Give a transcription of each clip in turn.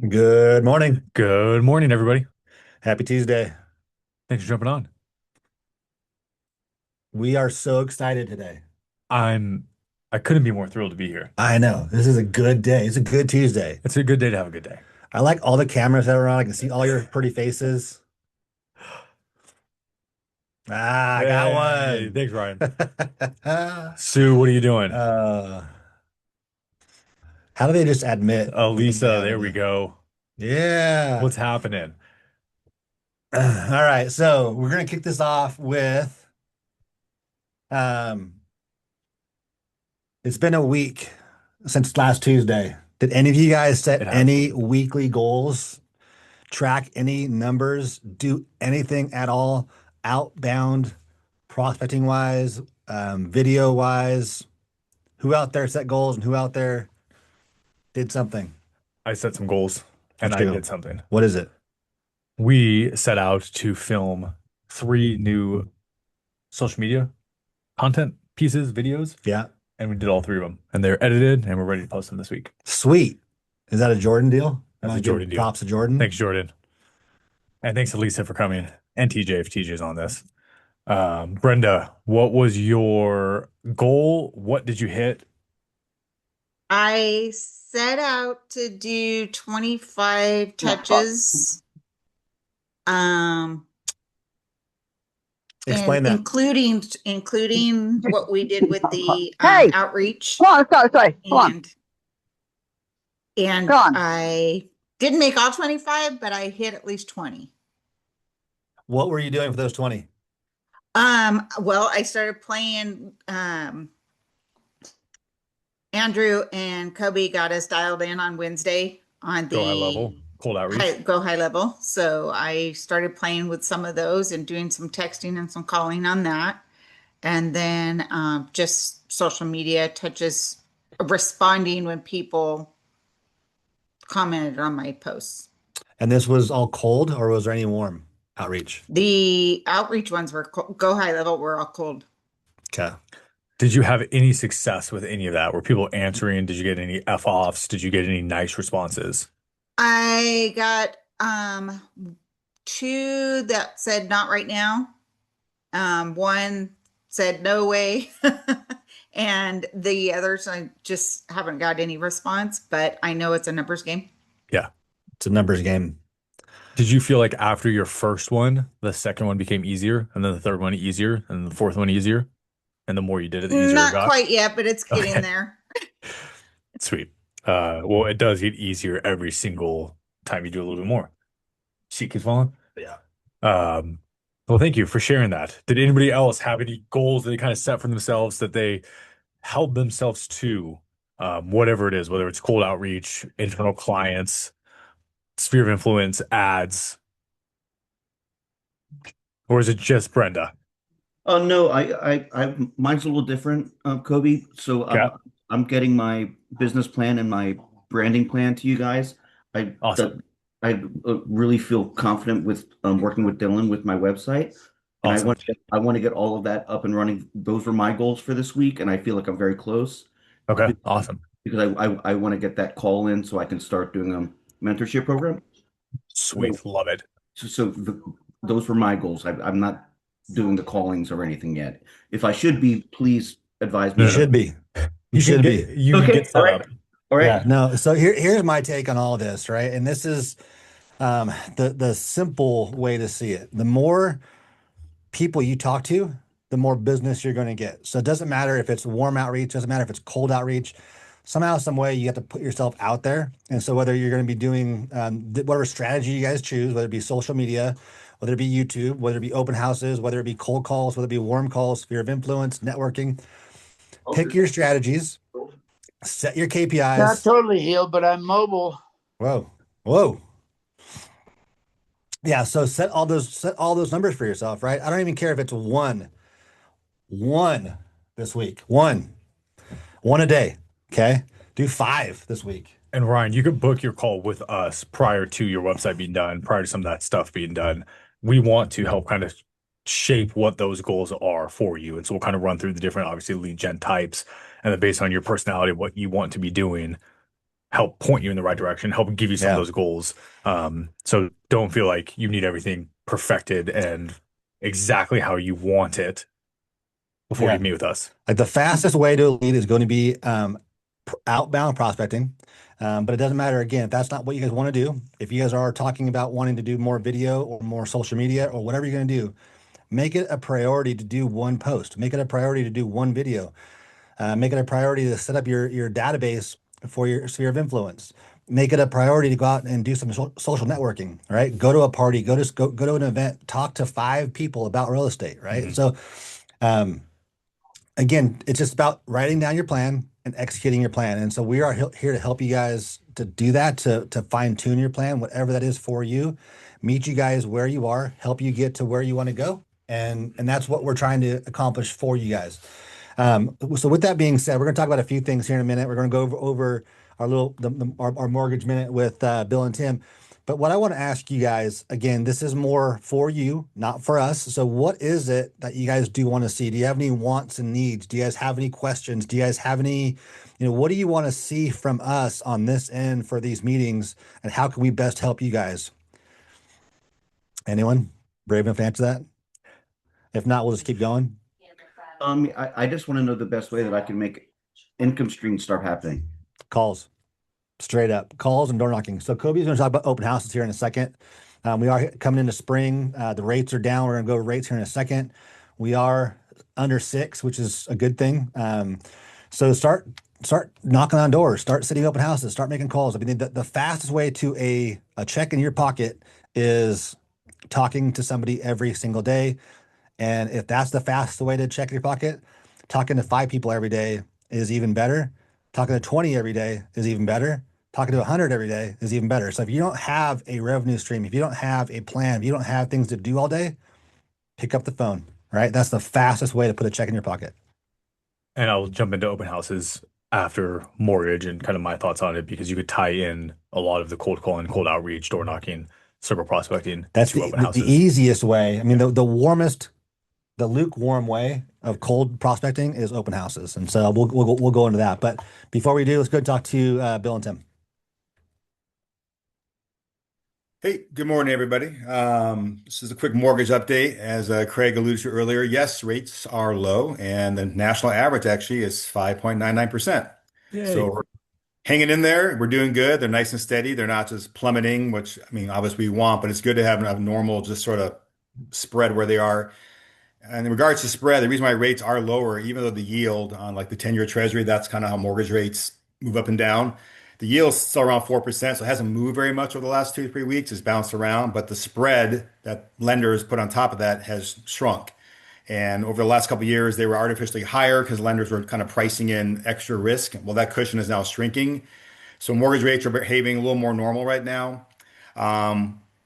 Good morning. Good morning, everybody. Happy Tuesday. Thanks for jumping on. We are so excited today. I'm I couldn't be more thrilled to be here. I know this is a good day. It's a good Tuesday. It's a good day to have a good day. I like all the cameras that are on. I can see all your pretty faces. Ah, I got Hey, one. thanks, Ryan. Sue, what are you doing? uh, how do they just admit Lisa, there we illegality? go. Yeah. What's happening? All right. So we're gonna kick this off with um, it's been a week since last Tuesday. Did any of you guys set It has any been. weekly goals? Track any numbers, do anything at all outbound prospecting wise, video wise? Who out there set goals and who out there did something? I set some goals and Let's I go. did something. What is it? We set out to film three new social media content pieces, videos, Yeah. and we did all three of them. And they're edited and we're ready to post them this week. Sweet. Is that a Jordan deal? You That's a want to Jordan give deal. props to Jordan? Thanks, Jordan. And thanks to Lisa for coming and TJ if TJ's on this. Brenda, what was your goal? What did you hit? I set out to do 25 touches, um, and Explain that. including what we did with the Hey, outreach, come on, sorry. Come on, and and come on. I didn't make all 25, but I hit at least 20. What were you doing for those 20? Well, I started playing. Andrew and Kobe got us dialed in on Wednesday on Go high the level, cold outreach. high level. So I started playing with some of those and doing some texting and some calling on that. And then just social media touches, responding when people commented on my posts. And this was all cold or was there any warm outreach? The outreach ones were go high level, were all cold. Okay. Did you have any success with any of that? Were people answering? Did you get any F-offs? Did you get any nice responses? I got two that said not right now. One said no way. And the others, I just haven't got any response, but I know it's a numbers game. Yeah. It's a numbers game. Did you feel like after your first one, the second one became easier, and then the third one easier, and the fourth one easier? And the more you did it, the easier it Not got? quite yet, but it's getting Okay, there. sweet. Well, it does get easier every single time you do a little bit more. Sheet keeps falling. Yeah. Um, well, thank you for sharing that. Did anybody else have any goals that they kind of set for themselves that they held themselves to, whatever it is, whether it's cold outreach, internal clients, sphere of influence, ads, or is it just Brenda? Oh no, mine's a little different, Kobe. So Okay, I'm getting my business plan and my branding plan to you guys. I awesome, that I really feel confident with working with Dylan with my website, and awesome. I want to get all of that up and running. Those were my goals for this week, and I feel like I'm very close Okay, be- awesome. because I want to get that call in so I can start doing a mentorship program. So Sweet, love it. those were my goals. I'm not doing the callings or anything yet. If I should be, please advise You me No, no, should no. be. You should be. You can get Okay, all set right, up. all Yeah, right. no. So here's my take on all this, right? And this is the simple way to see it. The more people you talk to, the more business you're going to get. So it doesn't matter if it's warm outreach, doesn't matter if it's cold outreach. Somehow, some way, you have to put yourself out there. And so whether you're going to be doing whatever strategy you guys choose, whether it be social media, whether it be YouTube, whether it be open houses, whether it be cold calls, whether it be warm calls, sphere of influence, networking, pick your strategies, set your Not KPIs. totally healed, but I'm mobile. Whoa, whoa. Yeah, so set all those numbers for yourself, right? I don't even care if it's one this week. One a day. Okay. Do five this week. And Ryan, you could book your call with us prior to your website being done, prior to some of that stuff being done. We want to help kind of shape what those goals are for you. And so we'll kind of run through the different, obviously, lead gen types, and then based on your personality, what you want to be doing, help point you in the right direction, help give you some of Yeah. those goals. So don't feel like you need everything perfected and exactly how you want it before Yeah. you meet with us. Like the fastest way to lead is going to be outbound prospecting. But it doesn't matter again if that's not what you guys want to do. If you guys are talking about wanting to do more video or more social media or whatever you're going to do, make it a priority to do one post. Make it a priority to do one video. Make it a priority to set up your database for your sphere of influence. Make it a priority to go out and do some social networking, right? Go to a party, go to an event, talk to 5 people about real estate, right? Mhm. So, again, it's just about writing down your plan and executing your plan. And so we are here to help you guys to do that, to fine tune your plan, whatever that is for you, meet you guys where you are, help you get to where you want to go. And that's what we're trying to accomplish for you guys. So with that being said, we're going to talk about a few things here in a minute. We're going to go over our our mortgage minute with Bill and Tim. But what I want to ask you guys, again, this is more for you, not for us. So what is it that you guys do want to see? Do you have any wants and needs? Do you guys have any questions? Do you guys have any, what do you want to see from us on this end for these meetings? And how can we best help you guys? Anyone brave enough to answer that? If not, we'll just keep going. I just want to know the best way that I can make income streams start happening. Calls. Straight up calls and door knocking. So Kobe's going to talk about open houses here in a second. We are coming into spring. The rates are down. We're going to go over rates here in a second. We are under 6, which is a good thing. So start knocking on doors, start setting open houses, start making calls. I mean, the fastest way to a check in your pocket is talking to somebody every single day. And if that's the fastest way to check your pocket, talking to 5 people every day is even better. Talking to 20 every day is even better. Talking to 100 every day is even better. So if you don't have a revenue stream, if you don't have a plan, if you don't have things to do all day, pick up the phone, right? That's the fastest way to put a check in your pocket. And I'll jump into open houses after mortgage and kind of my thoughts on it because you could tie in a lot of the cold calling, cold outreach, door knocking, circle prospecting That's to the, open the houses. easiest way. I mean, the lukewarm way of cold prospecting is open houses. And so we'll go into that. But before we do, let's go and talk to Bill and Tim. Hey, good morning, everybody. This is a quick mortgage update. As Craig alluded to earlier, yes, rates are low, and the national average actually is 5.99%. Yay. So we're hanging in there. We're doing good. They're nice and steady. They're not just plummeting, which I mean, obviously we want, but it's good to have a normal, just sort of spread where they are. And in regards to spread, the reason why rates are lower, even though the yield on like the 10-year treasury, that's kind of how mortgage rates move up and down. The yield's still around 4%, so it hasn't moved very much over the last 2 to 3 weeks. It's bounced around, but the spread that lenders put on top of that has shrunk. And over the last couple of years, they were artificially higher because lenders were kind of pricing in extra risk. Well, that cushion is now shrinking. So mortgage rates are behaving a little more normal right now.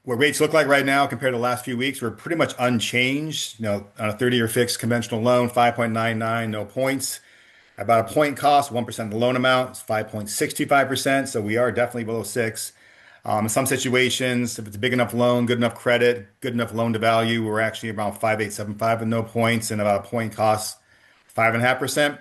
What rates look like right now compared to the last few weeks, we're pretty much unchanged. On a 30-year fixed conventional loan, 5.99, no points. About a point cost, 1% of the loan amount is 5.65%. So we are definitely below 6. In some situations, if it's a big enough loan, good enough credit, good enough loan to value, we're actually around 5.875 with no points and about a point cost, 5.5%.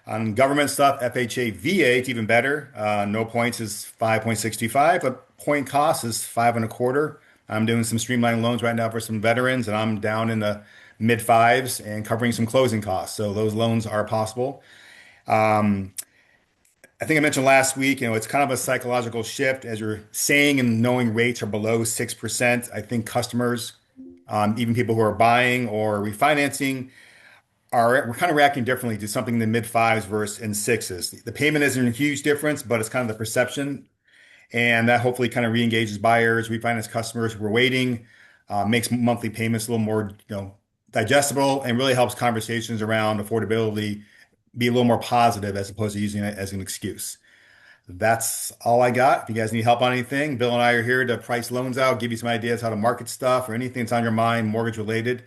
On government stuff, FHA, VA, it's even better. No points is 5.65, but point cost is 5.25. I'm doing some streamlined loans right now for some veterans, and I'm down in the mid fives and covering some closing costs. So those loans are possible. I think I mentioned last week, it's kind of a psychological shift as you're saying and knowing rates are below 6%. I think customers, even people who are buying or refinancing, we're kind of reacting differently to something in the mid fives versus in sixes. The payment isn't a huge difference, but it's kind of the perception. And that hopefully kind of re-engages buyers, refinance customers who are waiting, makes monthly payments a little more, digestible, and really helps conversations around affordability be a little more positive as opposed to using it as an excuse. That's all I got. If you guys need help on anything, Bill and I are here to price loans out, give you some ideas how to market stuff or anything that's on your mind, mortgage related.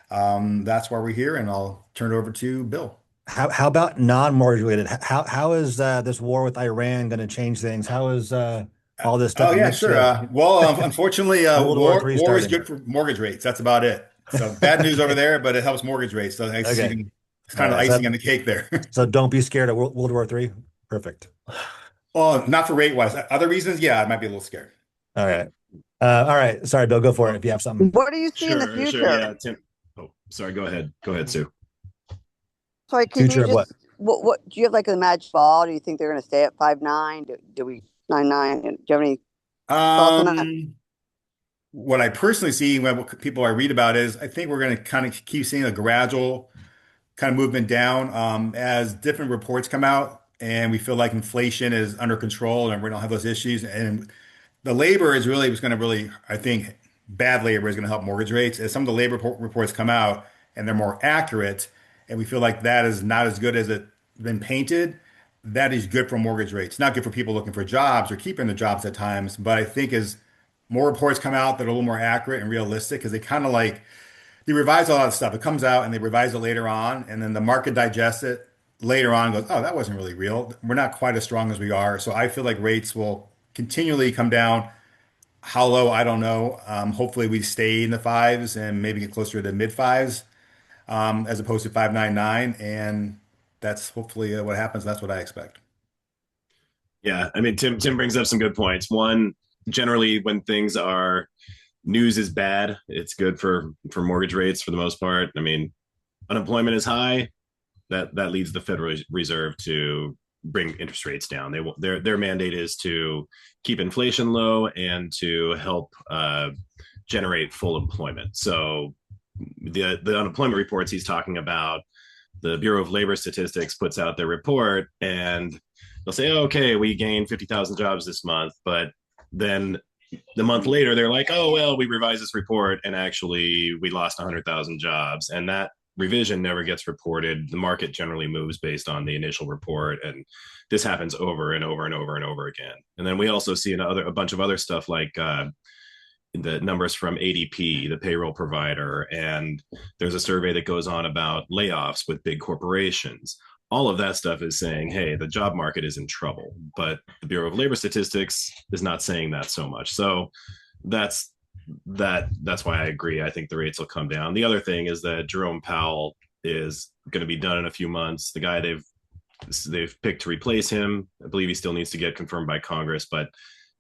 That's why we're here, and I'll turn it over to Bill. How about non-mortgage related? How is this war with Iran going to change things? How is all this stuff Oh in yeah, sure. Mexico? Unfortunately, World War war III war is starting. good for mortgage rates. That's about it. So bad news over there, but it helps mortgage rates. So it's Okay. it's kind of All right, icing on the cake there. So don't be scared of World War III. Perfect. Oh, not for rate wise. Other reasons, yeah, I might be a little scared. All right. All right. Sorry, Bill, go for it if you have something. What do you see in the Sure, future? yeah, Tim. Oh, sorry, go ahead. Go ahead, Sue. Sorry, can Future you of what? just what do you have like a magic ball? Do you think they're going to stay at 5.9? Do we 9.9? Do you have any thoughts on that? What I personally see when what people I read about is I think we're going to kind of keep seeing a gradual kind of movement down as different reports come out and we feel like inflation is under control and we don't have those issues. And the labor is really was going to really, I think, bad labor is going to help mortgage rates. As some of the labor reports come out and they're more accurate, and we feel like that is not as good as it's been painted, that is good for mortgage rates. Not good for people looking for jobs or keeping their jobs at times, but I think as more reports come out that are a little more accurate and realistic, because they kind of like they revise a lot of stuff. It comes out and they revise it later on, and then the market digests it later on and goes, oh, that wasn't really real. We're not quite as strong as we are. So I feel like rates will continually come down. How low, I don't know. Hopefully we stay in the fives and maybe get closer to the mid fives as opposed to 5.99. And that's hopefully what happens. That's what I expect. Yeah, I mean, Tim brings up some good points. One, generally, when things are news is bad, it's good for mortgage rates for the most part. I mean, unemployment is high. That leads the Federal Reserve to bring interest rates down. Their mandate is to keep inflation low and to help generate full employment. So the unemployment reports he's talking about, the Bureau of Labor Statistics puts out their report and they'll say, oh, okay, we gained 50,000 jobs this month, but then the month later they're like, oh well, we revised this report and actually we lost 100,000 jobs, and that revision never gets reported. The market generally moves based on the initial report, and this happens over and over and over and over again. And then we also see a bunch of other stuff like the numbers from ADP, the payroll provider, and there's a survey that goes on about layoffs with big corporations. All of that stuff is saying, hey, the job market is in trouble, but the Bureau of Labor Statistics is not saying that so much. So that's why I agree. I think the rates will come down. The other thing is that Jerome Powell is going to be done in a few months. The guy they've picked to replace him, I believe he still needs to get confirmed by Congress, but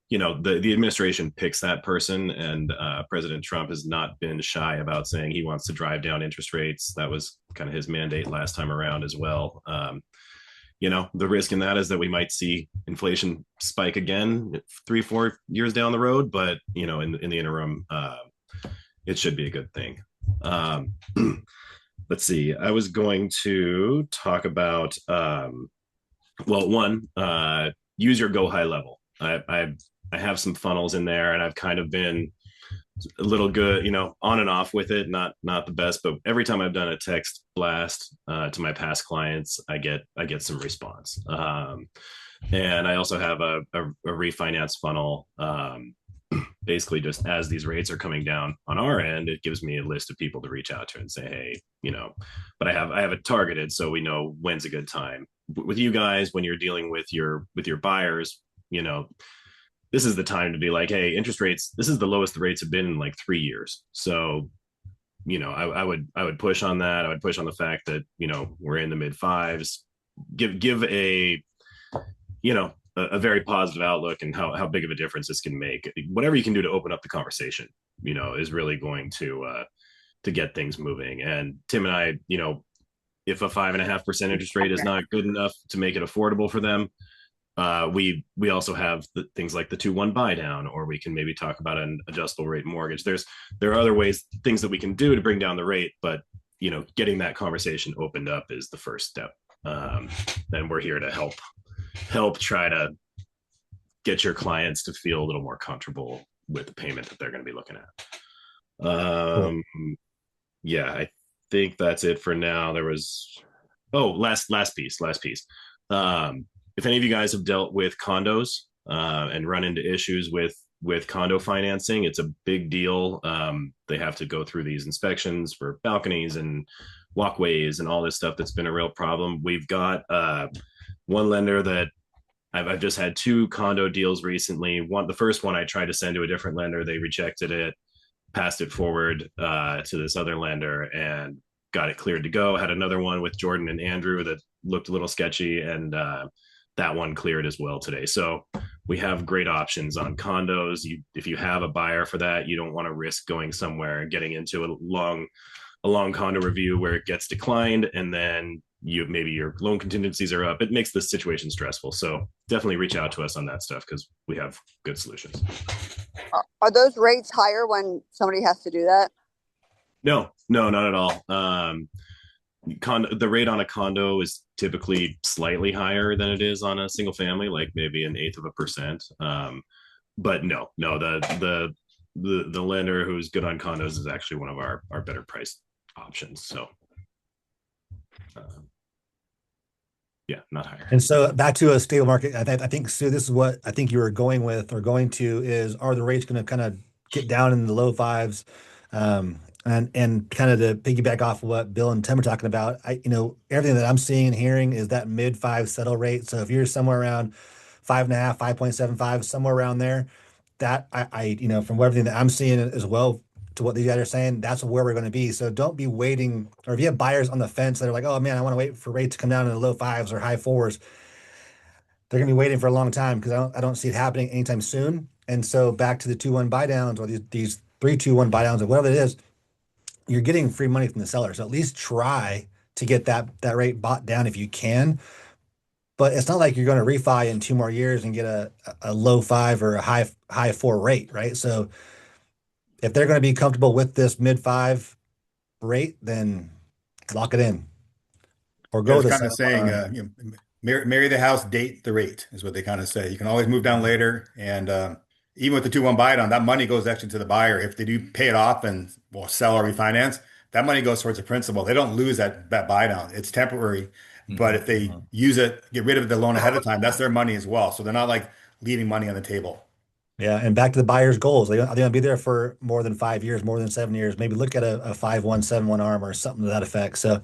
the administration picks that person, and President Trump has not been shy about saying he wants to drive down interest rates. That was kind of his mandate last time around as well. The risk in that is that we might see inflation spike again 3-4 years down the road, but in the interim, it should be a good thing. Let's see. I was going to talk about use your go high level. I have some funnels in there, and I've kind of been a little good, on and off with it. Not the best, but every time I've done a text blast to my past clients, I get some response. And I also have a refinance funnel. Basically, just as these rates are coming down on our end, it gives me a list of people to reach out to and say, hey, but I have it targeted so we know when's a good time. With you guys, when you're dealing with your buyers, this is the time to be like, hey, interest rates, this is the lowest the rates have been in like 3 years. So, I would push on that. I would push on the fact that, we're in the mid fives, give a very positive outlook and how big of a difference this can make. Whatever you can do to open up the conversation, is really going to get things moving. And Tim and I, if a 5.5% interest rate is not good enough to make it affordable for them, we also have things like the 2-1 buy down, or we can maybe talk about an adjustable rate mortgage. There are other ways, things that we can do to bring down the rate, but getting that conversation opened up is the first step. And we're here to help try to get your clients to feel a little more comfortable with the payment that they're going to be looking at. Yeah, I think that's it for now. There was last piece. If any of you guys have dealt with condos and run into issues with condo financing, it's a big deal. They have to go through these inspections for balconies and walkways and all this stuff that's been a real problem. We've got one lender that I've just had 2 condo deals recently. The first one I tried to send to a different lender. They rejected it, passed it forward to this other lender, and got it cleared to go. Had another one with Jordan and Andrew that looked a little sketchy, and that one cleared as well today. So we have great options on condos. If you have a buyer for that, you don't want to risk going somewhere and getting into a long condo review where it gets declined, and then maybe your loan contingencies are up. It makes the situation stressful. So definitely reach out to us on that stuff because we have good solutions. Are those rates higher when somebody has to do that? No, not at all. The rate on a condo is typically slightly higher than it is on a single family, like maybe 0.1%. But no, the lender who's good on condos is actually one of our better priced options. So yeah, not higher. And so back to a stable market, I think, Sue, this is what I think you were going with or going to is, are the rates going to kind of get down in the low fives? And kind of to piggyback off of what Bill and Tim are talking about, everything that I'm seeing and hearing is that mid five settle rate. So if you're somewhere around 5.5, 5.75, somewhere around there, that from everything that I'm seeing as well to what these guys are saying, that's where we're going to be. So don't be waiting, or if you have buyers on the fence that are like, oh man, I want to wait for rates to come down in the low fives or high fours, they're going to be waiting for a long time because I don't see it happening anytime soon. And so back to the 2-1 buy downs or these 3-2-1 buy downs or whatever it is, you're getting free money from the seller. So at least try to get that rate bought down if you can. But it's not like you're going to refi in 2 more years and get a low 5 or a high 4 rate, right? So if they're going to be comfortable with this mid 5 rate, then lock it in or go to kind of saying, marry the house, date the rate is what they kind of say. You can always move down later. And even with the 2-1 buy down, that money goes actually to the buyer. If they do pay it off and sell or refinance, that money goes towards the principal. They don't lose that buy down. It's temporary. But if they use it, get rid of the loan ahead of time, that's their money as well. So they're not like leaving money on the table. Yeah, and back to the buyer's goals. They're going to be there for more than 5 years, more than 7 years. Maybe look at a 5-1, 7-1 arm or something to that effect. So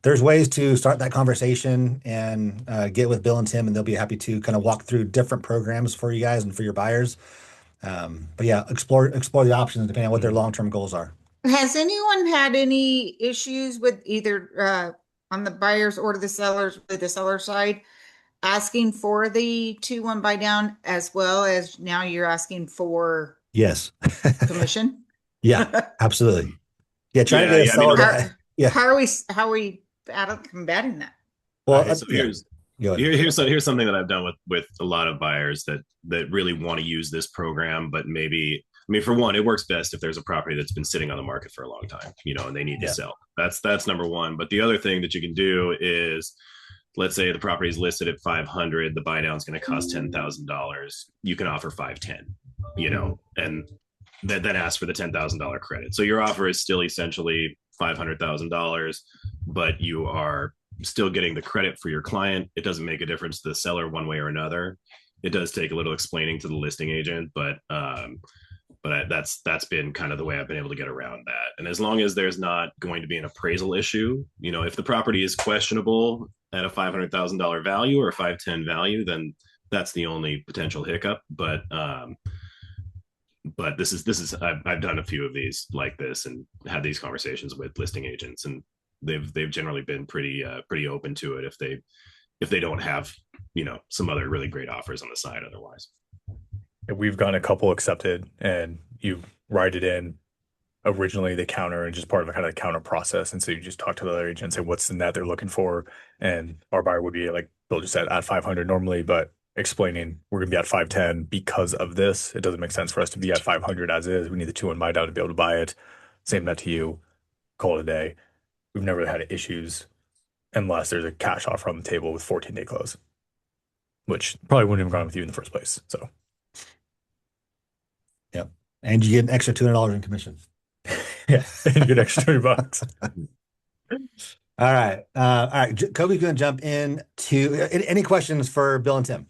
there's ways to start that conversation and get with Bill and Tim, and they'll be happy to kind of walk through different programs for you guys and for your buyers. But yeah, explore the options depending on what their long-term goals are. Has anyone had any issues with either on the buyers or the seller side, asking for the 2-1 buy down as well as now you're asking for Yes. commission? Yeah, absolutely. Yeah, trying to get a seller. How are we combating that? Well, so here's something that I've done with a lot of buyers that really want to use this program, but maybe, for one, it works best if there's a property that's been sitting on the market for a long time, and they need to sell. That's number one. But the other thing that you can do is, let's say the property is listed at 500, the buy down is going to cost $10,000. You can offer 510, and then ask for the $10,000 credit. So your offer is still essentially $500,000, but you are still getting the credit for your client. It doesn't make a difference to the seller one way or another. It does take a little explaining to the listing agent, but that's been kind of the way I've been able to get around that. And as long as there's not going to be an appraisal issue, if the property is questionable at a $500,000 value or a 510 value, then that's the only potential hiccup. But this is I've done a few of these like this and had these conversations with listing agents, and they've generally been pretty open to it if they don't have some other really great offers on the side otherwise. We've gotten a couple accepted, and you write it in. Originally, they counter and just part of the kind of counter process, and so you just talk to the other agent and say what's the net they're looking for, and our buyer would be like Bill just said at 500 normally, but explaining we're going to be at 510 because of this. It doesn't make sense for us to be at 500 as is. We need the 2-1 buy down to be able to buy it. Same that to you. Call it a day. We've never had issues unless there's a cash offer on the table with 14-day close, which probably wouldn't have gone with you in the first place. So. Yep. And you get an extra $200 in commission. Yeah. And you get an extra $20. All right. Kobe's going to jump in to any questions for Bill and Tim?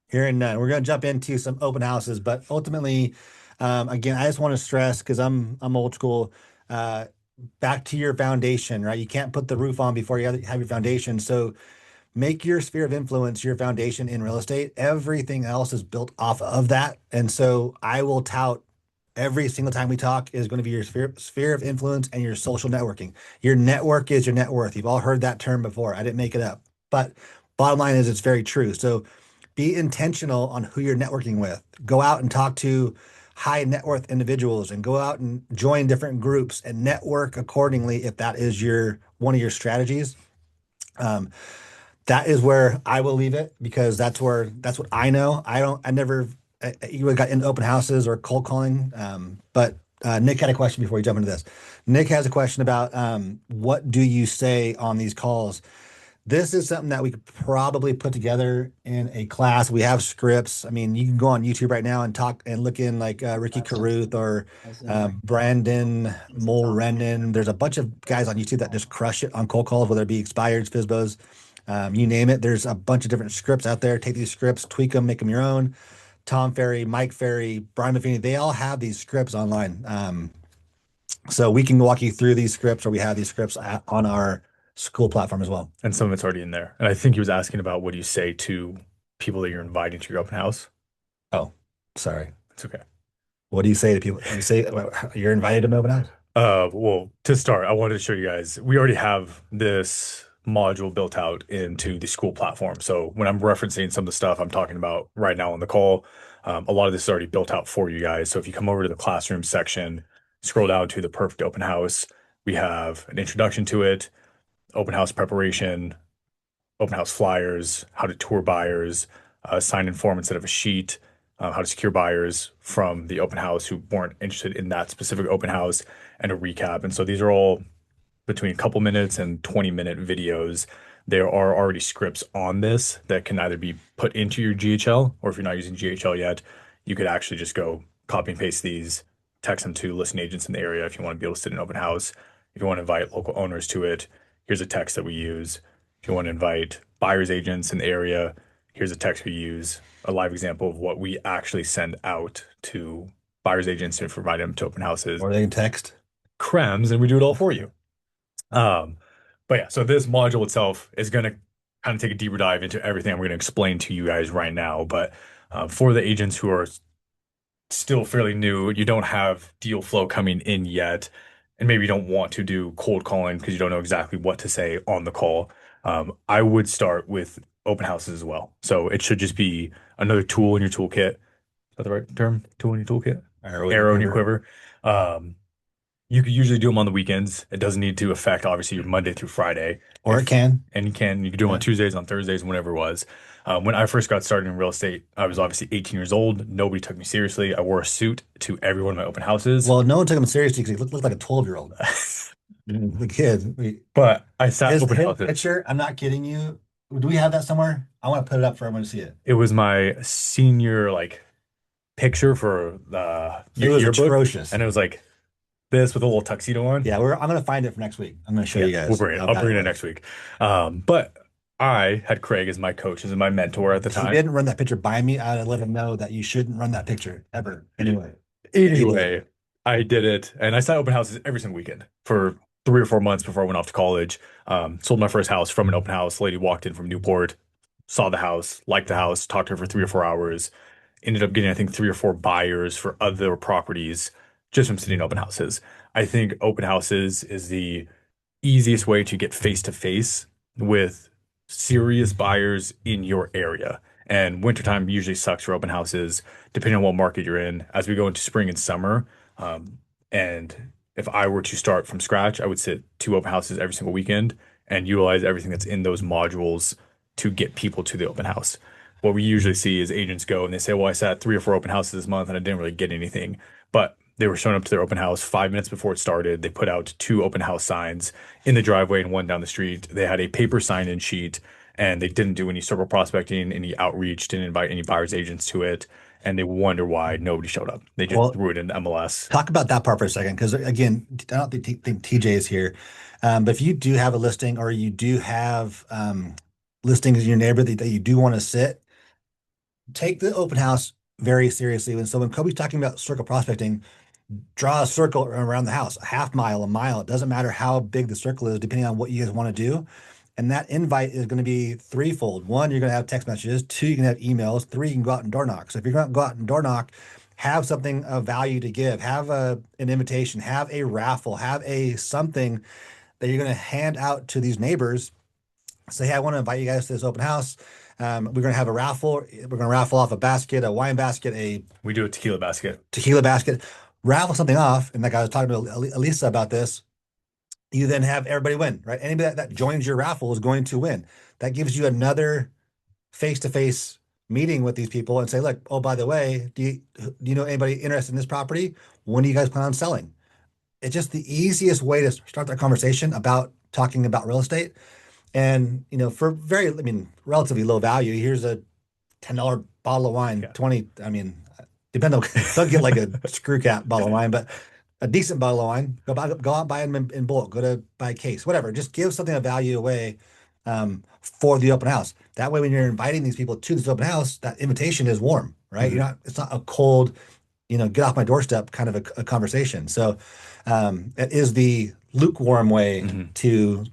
Hearing none. We're going to jump into some open houses, but ultimately, again, I just want to stress, because I'm old school, back to your foundation, right? You can't put the roof on before you have your foundation. So make your sphere of influence your foundation in real estate. Everything else is built off of that. And so I will tout every single time we talk is going to be your sphere of influence and your social networking. Your network is your net worth. You've all heard that term before. I didn't make it up. But bottom line is it's very true. So be intentional on who you're networking with. Go out and talk to high net worth individuals and go out and join different groups and network accordingly if that is your one of your strategies. That is where I will leave it because that's what I know. I never you got into open houses or cold calling. But Nick had a question before we jump into this. Nick has a question about what do you say on these calls? This is something that we could probably put together in a class. We have scripts. I mean, you can go on YouTube right now and talk and look in like Ricky Caruth or Brandon Mulrennan. There's a bunch of guys on YouTube that just crush it on cold calls, whether it be expireds, FISBOs, you name it. There's a bunch of different scripts out there. Take these scripts, tweak them, make them your own. Tom Ferry, Mike Ferry, Brian Buffini, they all have these scripts online. So we can walk you through these scripts, or we have these scripts on our school platform as well. And some of it's already in there. And I think he was asking about what do you say to people that you're inviting to your open house? Oh, sorry. It's okay. What do you say to people? You say you're invited to an open house? Well, to start, I wanted to show you guys, we already have this module built out into the school platform. So when I'm referencing some of the stuff I'm talking about right now on the call, a lot of this is already built out for you guys. So if you come over to the classroom section, scroll down to the perfect open house, we have an introduction to it, open house preparation, open house flyers, how to tour buyers, sign in form instead of a sheet, how to secure buyers from the open house who weren't interested in that specific open house, and a recap. And so these are all between a couple minutes and 20-minute videos. There are already scripts on this that can either be put into your GHL, or if you're not using GHL yet, you could actually just go copy and paste these, text them to listing agents in the area if you want to be able to sit in an open house. If you want to invite local owners to it, here's a text that we use. If you want to invite buyer's agents in the area, here's a text we use, a live example of what we actually send out to buyer's agents to provide them to open houses. Or they can text. Crems, and we do it all for you. But yeah, so this module itself is going to kind of take a deeper dive into everything I'm going to explain to you guys right now. But for the agents who are still fairly new, you don't have deal flow coming in yet, and maybe you don't want to do cold calling because you don't know exactly what to say on the call, I would start with open houses as well. So it should just be another tool in your toolkit. Is that the right term? Tool in your toolkit? Arrow in your quiver. You could usually do them on the weekends. It doesn't need to affect, obviously, your Monday through Friday. Or it can. And you can do them on Tuesdays, on Thursdays, and whatever it was. When I first got started in real estate, I was obviously 18 years old. Nobody took me seriously. I wore a suit to every one of my open houses. Well, no one took him seriously because he looked like a 12-year-old. The kid. But I sat open His houses. picture, I'm not kidding you. Do we have that somewhere? I want to put it up for everyone to see it. It was my senior picture for the It was yearbook, atrocious. and it was like this with a little tuxedo on. Yeah, I'm gonna find it for next week. I'm gonna show you guys. We'll bring it. I'll bring it next week. But I had Craig as my coach, as my mentor at the If he time. didn't run that picture by me, I'd let him know that you shouldn't run that picture ever. Anyway, I did it, and I sat open houses every single weekend for 3 or 4 months before I went off to college. Sold my first house from an open house. Lady walked in from Newport, saw the house, liked the house, talked to her for 3 or 4 hours. Ended up getting, I think, 3 or 4 buyers for other properties just from sitting in open houses. I think open houses is the easiest way to get face to face with serious buyers in your area. And wintertime usually sucks for open houses, depending on what market you're in. As we go into spring and summer, and if I were to start from scratch, I would sit 2 open houses every single weekend and utilize everything that's in those modules to get people to the open house. What we usually see is agents go and they say, well, I sat 3 or 4 open houses this month and I didn't really get anything. But they were showing up to their open house 5 minutes before it started. They put out 2 open house signs in the driveway and 1 down the street. They had a paper sign-in sheet, and they didn't do any circle prospecting, any outreach, didn't invite any buyer's agents to it. And they wonder why nobody showed up. They just threw it in MLS. Talk about that part for a second, because again, I don't think TJ is here. But if you do have a listing, or you do have listings in your neighborhood that you do want to sit, take the open house very seriously. And so when Kobe's talking about circle prospecting, draw a circle around the house, a half mile, a mile. It doesn't matter how big the circle is, depending on what you guys want to do. And that invite is going to be threefold. 1, you're going to have text messages. 2, you can have emails. 3, you can go out and door knock. So if you're going to go out and door knock, have something of value to give. Have an invitation. Have a raffle. Have something that you're going to hand out to these neighbors Say, hey, I want to invite you guys to this open house. We're going to have a raffle. We're going to raffle off a basket, a wine basket, a We do a tequila basket. tequila basket, raffle something off. And like I was talking to Elisa about this, you then have everybody win, right? Anybody that joins your raffle is going to win. That gives you another face-to-face meeting with these people and say, look, oh, by the way, do you know anybody interested in this property? When do you guys plan on selling? It's just the easiest way to start that conversation about talking about real estate. And, for very, relatively low value, here's a $10 bottle of wine, Yeah. 20, depend on, don't get like a screw cap bottle of wine, but a decent bottle of wine, go out and buy them in bulk, go to buy a case, whatever. Just give something of value away for the open house. That way, when you're inviting these people to this open house, that invitation is warm, right? It's not a cold, get off my doorstep kind of a conversation. So it is the lukewarm way to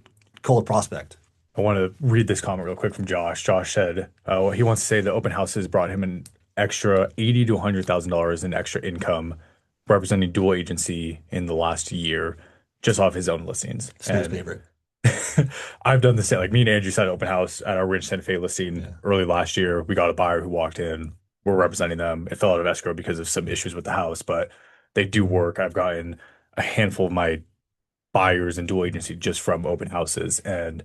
cold prospect. I want to read this comment real quick from Josh. Josh said, he wants to say the open houses brought him an extra $80,000 to $100,000 in extra income representing dual agency in the last year just off his own listings. Snake's And favorite. I've done the same. Like me and Andrew sat at open house at our Ridge Santa Fe listing early last year. We got a buyer who walked in. We're representing them. It fell out of escrow because of some issues with the house, but they do work. I've gotten a handful of my buyers and dual agency just from open houses. And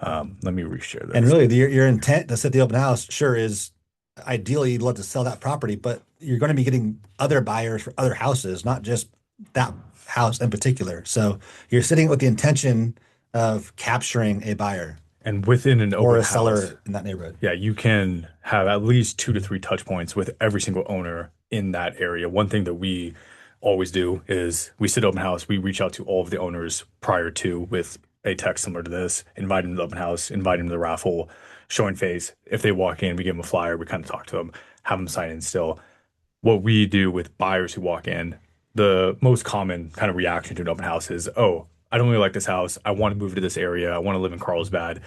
let me reshare this. And really, your intent to set the open house, sure, is ideally you'd love to sell that property, but you're going to be getting other buyers for other houses, not just that house in particular. So you're sitting with the intention of capturing a buyer And within an or open a seller house, in that neighborhood. yeah, you can have at least 2 to 3 touch points with every single owner in that area. One thing that we always do is we sit open house, we reach out to all of the owners prior to with a text similar to this, invite them to the open house, invite them to the raffle, showing face. If they walk in, we give them a flyer, we kind of talk to them, have them sign in still. What we do with buyers who walk in, the most common kind of reaction to an open house is, oh, I don't really like this house. I want to move to this area. I want to live in Carlsbad.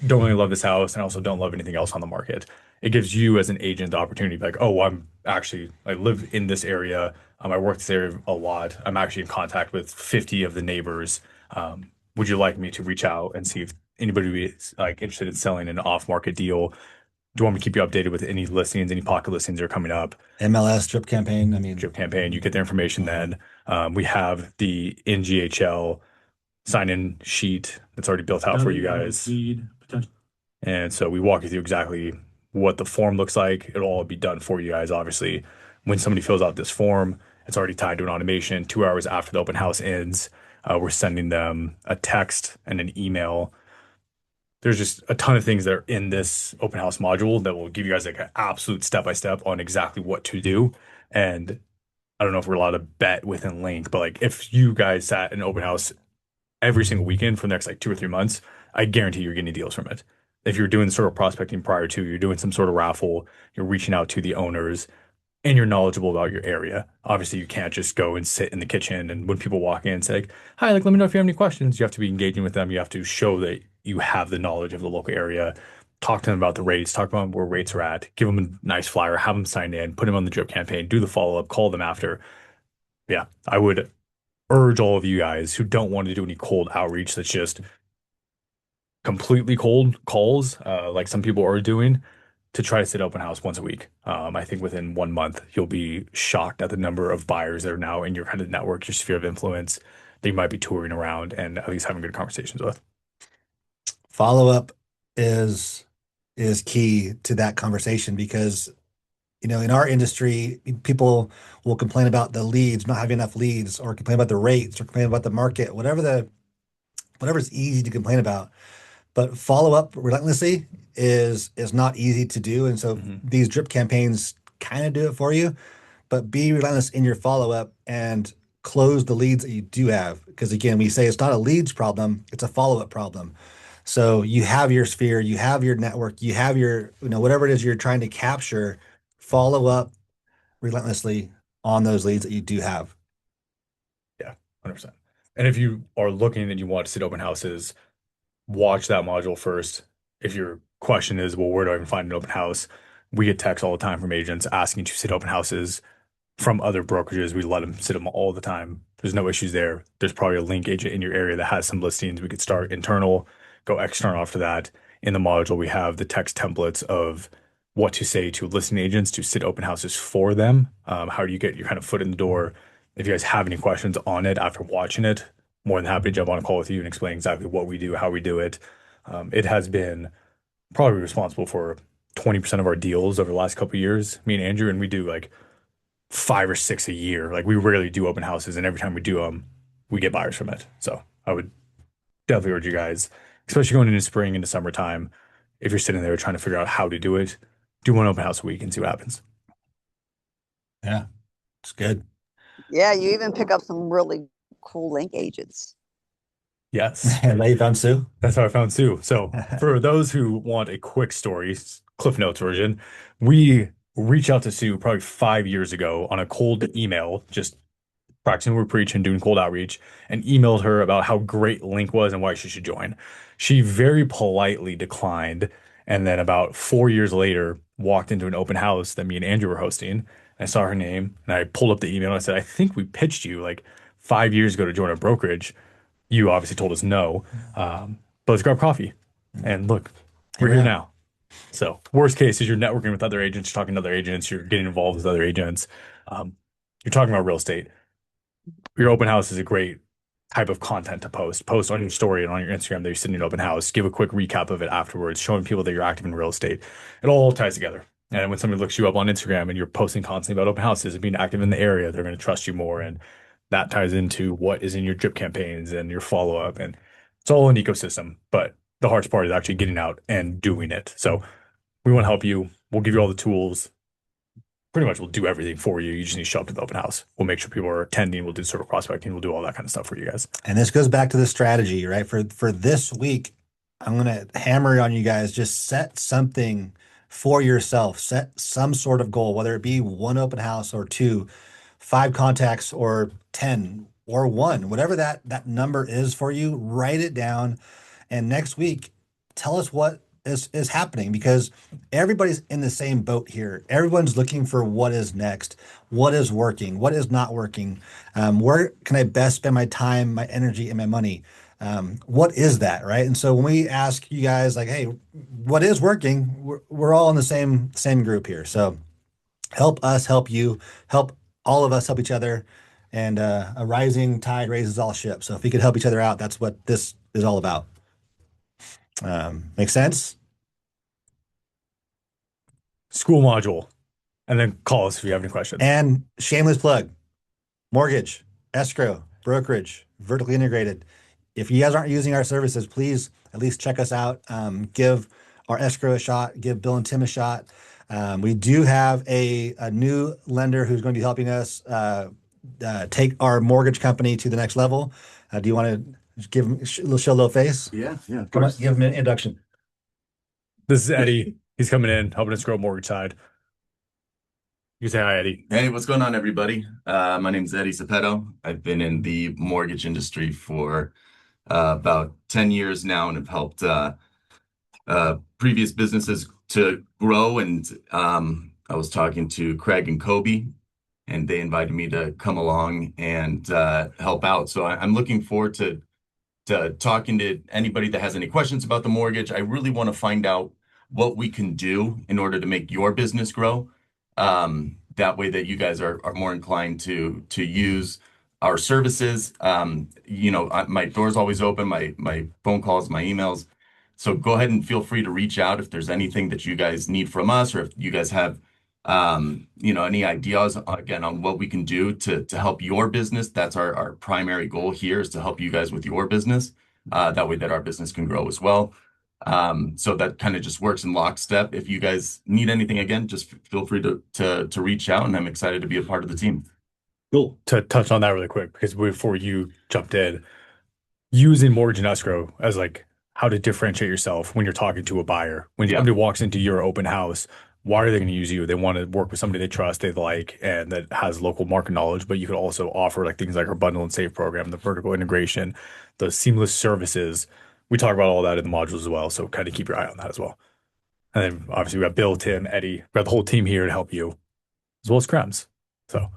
Don't really love this house and I also don't love anything else on the market. It gives you as an agent the opportunity to be like, oh, I live in this area. I work this area a lot. I'm actually in contact with 50 of the neighbors. Would you like me to reach out and see if anybody is like interested in selling an off-market deal? Do you want me to keep you updated with any listings, any pocket listings that are coming up? MLS drip campaign. Drip campaign, you get the information then. We have the NGHL sign-in sheet that's already built out for you guys. And so we walk you through exactly what the form looks like. It'll all be done for you guys. Obviously, when somebody fills out this form, it's already tied to an automation. 2 hours after the open house ends, we're sending them a text and an email. There's just a ton of things that are in this open house module that will give you guys like an absolute step-by-step on exactly what to do. And I don't know if we're allowed to bet within Link, but like if you guys sat in open house every single weekend for the next like 2 or 3 months, I guarantee you're getting deals from it. If you're doing sort of prospecting prior to, you're doing some sort of raffle, you're reaching out to the owners, and you're knowledgeable about your area. Obviously, you can't just go and sit in the kitchen and when people walk in and say, like, hi, like, let me know if you have any questions. You have to be engaging with them. You have to show that you have the knowledge of the local area. Talk to them about the rates, talk about where rates are at, give them a nice flyer, have them sign in, put them on the drip campaign, do the follow-up, call them after. Yeah, I would urge all of you guys who don't want to do any cold outreach that's just completely cold calls, like some people are doing, to try to sit open house once a week. I think within 1 month, you'll be shocked at the number of buyers that are now in your kind of network, your sphere of influence, that you might be touring around and at least having good conversations with. Follow-up is key to that conversation because, in our industry, people will complain about the leads, not having enough leads, or complain about the rates, or complain about the market, whatever's easy to complain about. But follow up relentlessly is not easy to do. And so these drip campaigns kind of do it for you, but be relentless in your follow up and close the leads that you do have. Because again, we say it's not a leads problem, it's a follow up problem. So you have your sphere, you have your network, you have your, whatever it is you're trying to capture, follow up relentlessly on those leads that you do have. Yeah, 100%. And if you are looking and you want to sit open houses, watch that module first. If your question is, well, where do I even find an open house? We get texts all the time from agents asking to sit open houses from other brokerages. We let them sit them all the time. There's no issues there. There's probably a Link agent in your area that has some listings. We could start internal, go external after that. in the module, we have the text templates of what to say to listing agents to sit open houses for them. How do you get your kind of foot in the door? If you guys have any questions on it after watching it, more than happy to jump on a call with you and explain exactly what we do, how we do it. It has been probably responsible for 20% of our deals over the last couple of years, me and Andrew, and we do like 5 or 6 a year. Like we rarely do open houses, and every time we do them, we get buyers from it. So I would definitely urge you guys, especially going into spring, into summertime, if you're sitting there trying to figure out how to do it, do one open house a week and see what happens. Yeah, it's good. Yeah, you even pick up some really cool link agents. Yes. And you found Sue? That's how I found Sue. So for those who want a quick story, Cliff Notes version, we reached out to Sue probably 5 years ago on a cold email, just practicing what we preach and doing cold outreach, and emailed her about how great Link was and why she should join. She very politely declined, and then about 4 years later, walked into an open house that me and Andrew were hosting. I saw her name, and I pulled up the email and I said, I think we pitched you like 5 years ago to join our brokerage. You obviously told us no, but let's grab coffee. And look, we're here now. So worst case is you're networking with other agents, you're talking to other agents, you're getting involved with other agents. You're talking about real estate. Your open house is a great type of content to post. Post on your story and on your Instagram that you're sitting in an open house. Give a quick recap of it afterwards, showing people that you're active in real estate. It all ties together. And when somebody looks you up on Instagram and you're posting constantly about open houses and being active in the area, they're going to trust you more. And that ties into what is in your drip campaigns and your follow-up. And it's all an ecosystem. But the hardest part is actually getting out and doing it. So we want to help you. We'll give you all the tools. Pretty much we'll do everything for you. You just need to show up to the open house. We'll make sure people are attending. We'll do sort of prospecting. We'll do all that kind of stuff for you guys. And this goes back to the strategy, right? For this week, I'm going to hammer on you guys. Just set something for yourself. Set some sort of goal, whether it be one open house or 2, 5 contacts or 10 or 1, whatever that number is for you, write it down. And next week, tell us what is happening, because everybody's in the same boat here. Everyone's looking for what is next, what is working, what is not working. Where can I best spend my time, my energy, and my money? What is that, right? And so when we ask you guys, like, hey, what is working? We're all in the same group here. So help us, help you, help all of us, help each other. And a rising tide raises all ships. So if we could help each other out, that's what this is all about. Make sense? School module, and then call us if you have any questions. And shameless plug, mortgage, escrow, brokerage, vertically integrated. If you guys aren't using our services, please at least check us out. Give our escrow a shot, give Bill and Tim a shot. We do have a new lender who's going to be helping us take our mortgage company to the next level. Do you want to give him show a little face? Yeah. Come on, give him an introduction. This is Eddie. He's coming in, helping us grow mortgage side. You say hi, Eddie. Hey, what's going on, everybody? My name is Eddie Cepetto. I've been in the mortgage industry for about 10 years now and have helped previous businesses to grow. And I was talking to Craig and Kobe, and they invited me to come along and help out. So I'm looking forward to talking to anybody that has any questions about the mortgage. I really want to find out what we can do in order to make your business grow. That way that you guys are more inclined to use our services. My door's always open, my phone calls, my emails. So go ahead and feel free to reach out if there's anything that you guys need from us, or if you guys have any ideas again on what we can do to help your business. That's our primary goal here, is to help you guys with your business. That way that our business can grow as well. So that kind of just works in lockstep. If you guys need anything, again, just feel free to reach out, and I'm excited to be a part of the team. Cool. To touch on that really quick, because before you jumped in, using mortgage and escrow as like how to differentiate yourself when you're talking to a buyer. When somebody walks into your open house, why are they going to use you? They want to work with somebody they trust, they like, and that has local market knowledge. But you could also offer like things like our bundle and save program, the vertical integration, the seamless services. We talk about all that in the modules as well. So kind of keep your eye on that as well. And then obviously we got Bill, Tim, Eddie, we got the whole team here to help you, as well as Krems. So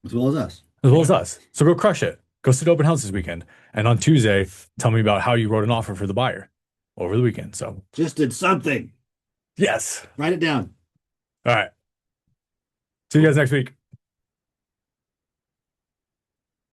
As well as us. as well as us. So go crush it. Go sit open house this weekend. And on Tuesday, tell me about how you wrote an offer for the buyer. over the weekend. So Just did something. yes. Write it down. All right. See you guys next week.